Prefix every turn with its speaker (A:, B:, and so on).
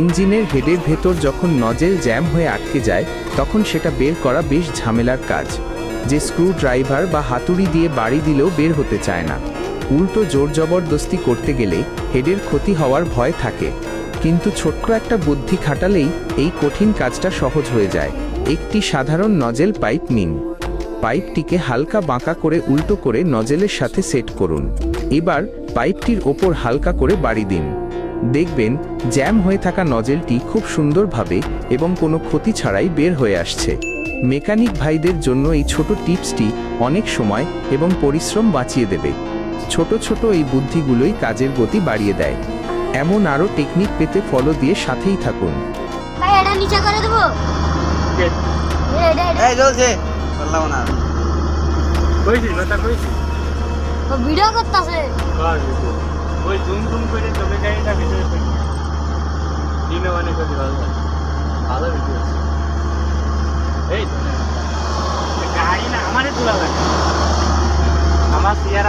A: ইঞ্জিনের হেডের ভেতর যখন নজেল জ্যাম হয়ে আটকে যায় তখন সেটা বের করা বেশ ঝামেলার কাজ, যে স্ক্রু ড্রাইভার বা হাতুড়ি দিয়ে বাড়ি দিলেও বের হতে চায় না। উল্টো জোর জবরদস্তি করতে গেলে হেডের ক্ষতি হওয়ার ভয় থাকে। কিন্তু ছোট্ট একটা বুদ্ধি খাটালেই এই কঠিন কাজটা সহজ হয়ে যায়। একটি সাধারণ নজেল পাইপ নিন। পাইপটিকে হালকা বাঁকা করে উল্টো করে নজেলের সাথে সেট করুন। এবার পাইপটির ওপর হালকা করে বাড়ি দিন। দেখবেন জ্যাম হয়ে থাকা নজেলটি খুব সুন্দরভাবে এবং কোনো ক্ষতি ছাড়াই বের হয়ে আসছে। মেকানিক ভাইদের জন্য এই ছোট টিপসটি অনেক সময় এবং পরিশ্রম বাঁচিয়ে দেবে। ছোট ছোট এই বুদ্ধিগুলোই কাজের গতি বাড়িয়ে দেয়। এমন আরও টেকনিক পেতে ফলো দিয়ে সাথেই থাকুন।
B: ভাই এটা নিচে করে দেবো।
C: এই চলছে বললাম না
D: কইছি কথা কইছি
B: ও ভিডিও করতেছে।
D: ওই জুম জুম করে চলে যায় না ভিডিও দিনে অনেক ভালো ভালো ভিডিও এই গাড়ি না আমারে তোলা লাগে আমার চেয়ার